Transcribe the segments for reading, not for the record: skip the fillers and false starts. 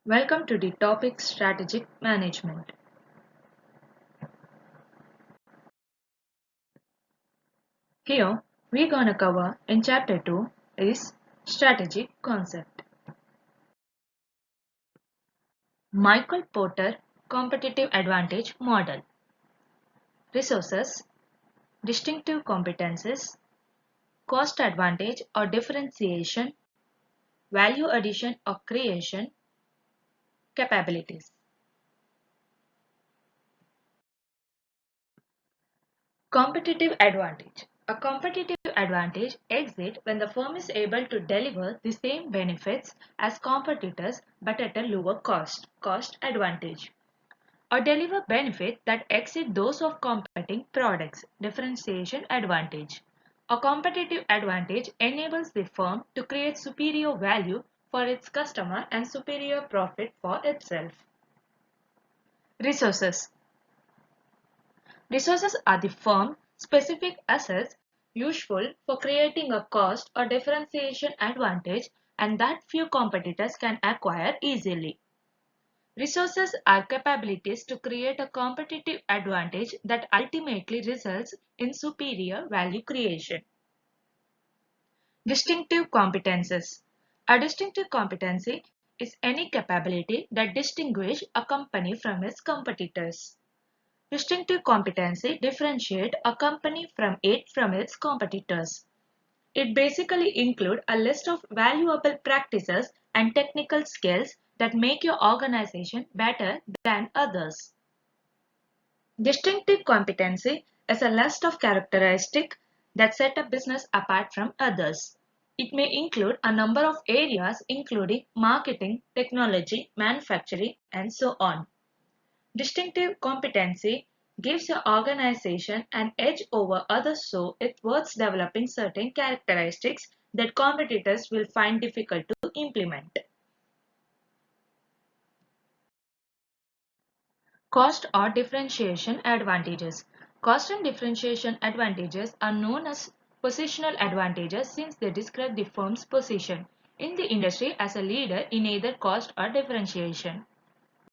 Welcome to the topic Strategic Management. Here we're gonna cover in chapter 2 is strategic concept. Michael Porter competitive advantage model. Resources, distinctive competences, cost advantage or differentiation, value addition or creation, capabilities. Competitive advantage. A competitive advantage exists when the firm is able to deliver the same benefits as competitors but at a lower cost advantage. Or deliver benefits that exceed those of competing products, differentiation advantage. A competitive advantage enables the firm to create superior value for its customer and superior profit for itself. Resources. Resources are the firm specific assets useful for creating a cost or differentiation advantage and that few competitors can acquire easily. Resources are capabilities to create a competitive advantage that ultimately results in superior value creation. Distinctive competences. A distinctive competency is any capability that distinguishes a company from its competitors. Distinctive competency differentiates a company from its competitors. It basically includes a list of valuable practices and technical skills that make your organization better than others. Distinctive competency is a list of characteristics that set a business apart from others. It may include a number of areas including marketing, technology, manufacturing, and so on. Distinctive competency gives your organization an edge over others, so it's worth developing certain characteristics that competitors will find difficult to implement. Cost or differentiation advantages. Cost and differentiation advantages are known as positional advantages since they describe the firm's position in the industry as a leader in either cost or differentiation.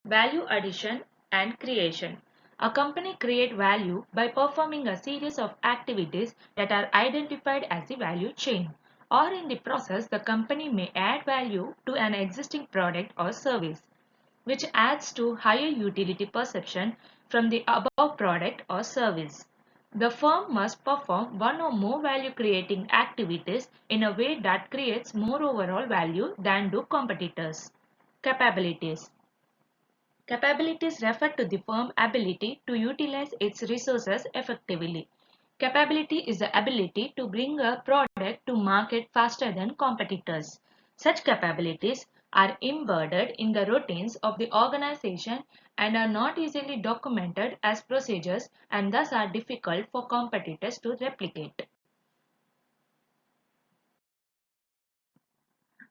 Value addition and creation. A company creates value by performing a series of activities that are identified as the value chain. Or in the process, the company may add value to an existing product or service, which adds to higher utility perception from the above product or service. The firm must perform one or more value creating activities in a way that creates more overall value than do competitors. Capabilities. Capabilities refer to the firm's ability to utilize its resources effectively. Capability is the ability to bring a product to market faster than competitors. Such capabilities are embedded in the routines of the organization and are not easily documented as procedures and thus are difficult for competitors to replicate.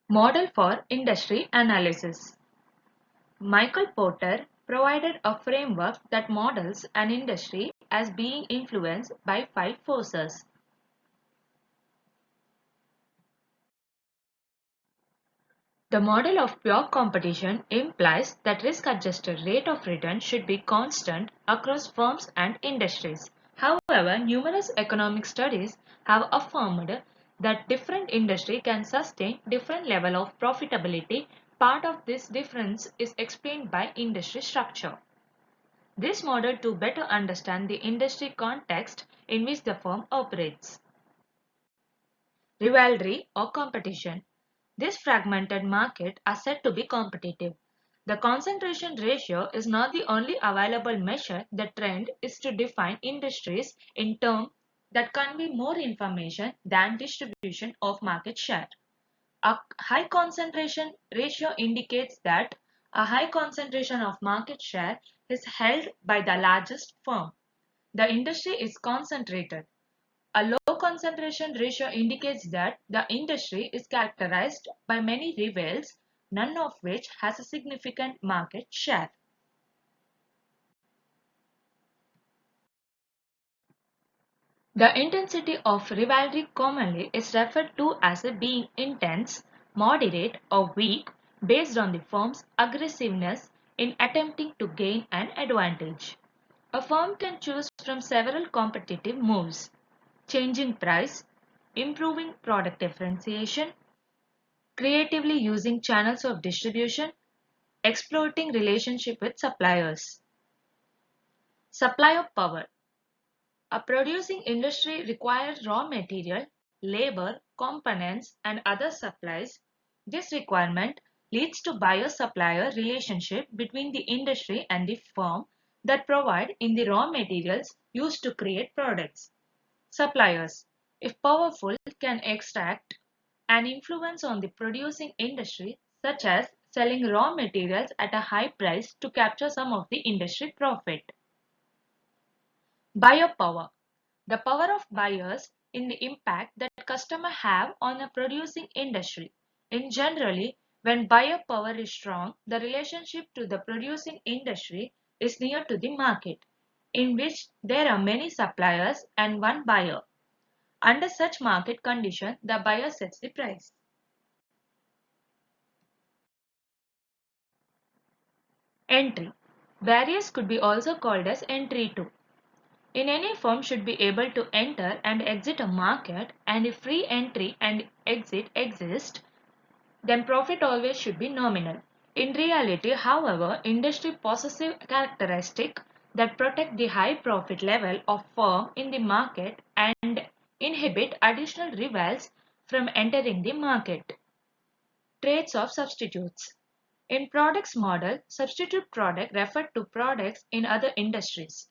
Model for industry analysis. Michael Porter provided a framework that models an industry as being influenced by five forces. The model of pure competition implies that risk-adjusted rate of return should be constant across firms and industries. However, numerous economic studies have affirmed that different industries can sustain different level of profitability. Part of this difference is explained by industry structure. This model to better understand the industry context in which the firm operates. Rivalry or competition. This fragmented market are said to be competitive. The concentration ratio is not the only available measure. The trend is to define industries in terms that convey more information than distribution of market share. A high concentration ratio indicates that a high concentration of market share is held by the largest firm. The industry is concentrated. A low concentration ratio indicates that the industry is characterized by many rivals, none of which has a significant market share. The intensity of rivalry commonly is referred to as being intense, moderate, or weak, based on the firm's aggressiveness in attempting to gain an advantage. A firm can choose from several competitive moves: changing price, improving product differentiation, creatively using channels of distribution, exploiting relationship with suppliers. Supply of power. A producing industry requires raw material, labor, components, and other supplies. This requirement leads to buyer-supplier relationship between the industry and the firm that provide in the raw materials used to create products. Suppliers, if powerful, can extract an influence on the producing industry, such as selling raw materials at a high price to capture some of the industry profit. Buyer power. The power of buyers in the impact that customers have on a producing industry. In generally, when buyer power is strong, the relationship to the producing industry is near to the market, in which there are many suppliers and one buyer. Under such market condition, the buyer sets the price. Entry. Barriers could be also called as entry to. In any firm should be able to enter and exit a market, and if free entry and exit exist, then profit always should be nominal. In reality, however, industry possesses characteristics that protect the high profit level of firm in the market and inhibit additional rivals from entering the market. Traits of substitutes. In products model, substitute product refer to products in other industries.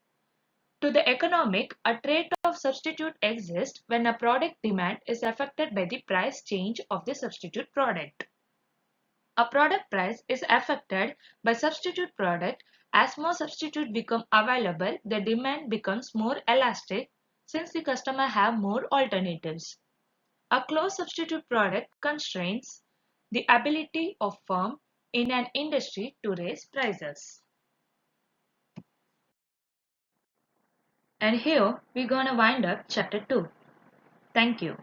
To the economic, a trait of substitute exists when a product demand is affected by the price change of the substitute product. A product price is affected by substitute product. As more substitute become available, the demand becomes more elastic since the customer have more alternatives. A closed substitute product constrains the ability of firm in an industry to raise prices. And here we're gonna wind up chapter 2. Thank you.